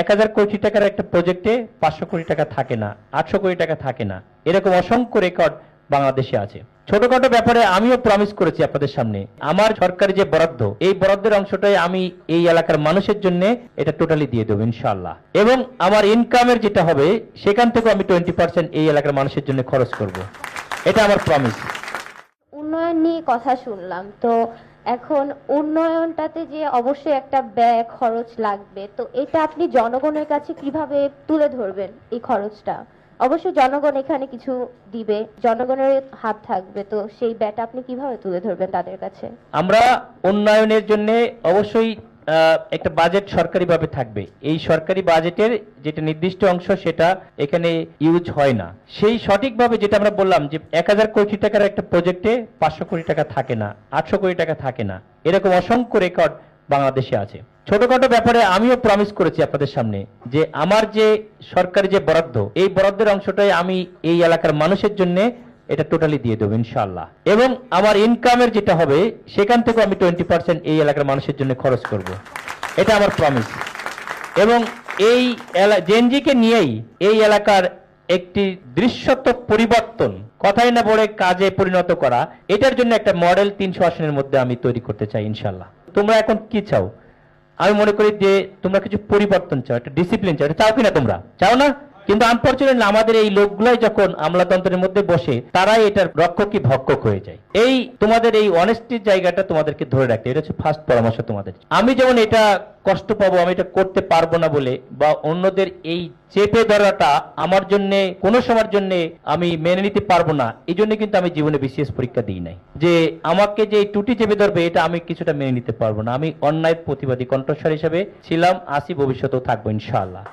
1000 কোটি টাকার একটা প্রজেক্টে 500 কোটি টাকা থাকে না, 800 কোটি টাকা থাকে না, এরকম অসংখ্য রেকর্ড বাংলাদেশে আছে। ছোটখাটো ব্যাপারে আমিও প্রমিস করেছি আপনাদের সামনে, আমার সরকারি যে বরাদ্দ, এই বরাদ্দের অংশটাই আমি এই এলাকার মানুষের জন্য এটা টোটালি দিয়ে দেবো ইনশাআল্লাহ। এবং আমার ইনকামের যেটা হবে সেখান থেকে আমি 20% এই এলাকার মানুষের জন্য খরচ করব, এটা আমার প্রমিস। উন্নয়ন নিয়ে কথা শুনলাম, তো এখন উন্নয়নটাতে যে অবশ্যই একটা ব্যয় খরচ লাগবে, তো এটা আপনি জনগণের কাছে কিভাবে তুলে ধরবেন? এই খরচটা অবশ্যই জনগণ এখানে কিছু দিবে, জনগণের হাত থাকবে, তো সেই ব্যয়টা আপনি কিভাবে তুলে ধরবেন তাদের কাছে? আমরা উন্নয়নের জন্য অবশ্যই একটা বাজেট সরকারিভাবে থাকবে। এই সরকারি বাজেটের যেটা নির্দিষ্ট অংশ সেটা এখানে ইউজ হয় না। সেই সঠিকভাবে যেটা আমরা বললাম যে 1000 কোটি টাকার একটা প্রজেক্টে 500 কোটি টাকা থাকে না, 800 কোটি টাকা থাকে না, এরকম অসংখ্য রেকর্ড বাংলাদেশে আছে। ছোটখাটো ব্যাপারে আমিও প্রমিস করেছি আপনাদের সামনে যে আমার যে সরকারি যে বরাদ্দ, এই বরাদ্দের অংশটাই আমি এই এলাকার মানুষের জন্য এটা টোটালি দিয়ে দেবো ইনশাআল্লাহ। এবং আমার ইনকামের যেটা হবে সেখান থেকে আমি 20% এই এলাকার মানুষের জন্য খরচ করব, এটা আমার প্রমিস। এবং এই জেনজিকে নিয়েই এই এলাকার একটি দৃশ্যত পরিবর্তন, কথাই না বলে কাজে পরিণত করা, এটার জন্য একটা মডেল 300 আসনের মধ্যে আমি তৈরি করতে চাই ইনশাআল্লাহ। তোমরা এখন কি চাও? আমি মনে করি যে তোমরা কিছু পরিবর্তন চাও, একটা ডিসিপ্লিন চাও, এটা চাও কিনা? তোমরা চাও না? কিন্তু আনফরচুনেটলি আমাদের এই লোকগুলাই যখন আমলাতন্ত্রের মধ্যে বসে, তারাই এটার রক্ষকই ভক্ষক হয়ে যায়। এই তোমাদের এই অনেস্টির জায়গাটা তোমাদেরকে ধরে রাখতে, এটা হচ্ছে ফার্স্ট পরামর্শ তোমাদের। আমি যেমন এটা কষ্ট পাবো, আমি এটা করতে পারবো না বলে, বা অন্যদের এই চেপে ধরাটা আমার জন্য কোনো সময়ের জন্য আমি মেনে নিতে পারবো না, এই জন্য কিন্তু আমি জীবনে বিসিএস পরীক্ষা দিই নাই। যে আমাকে যে এই টুটি চেপে ধরবে, এটা আমি কিছুটা মেনে নিতে পারবো না। আমি অন্যায় প্রতিবাদী কণ্ঠস্বর হিসেবে ছিলাম, আসি, ভবিষ্যতেও থাকবো ইনশাআল্লাহ।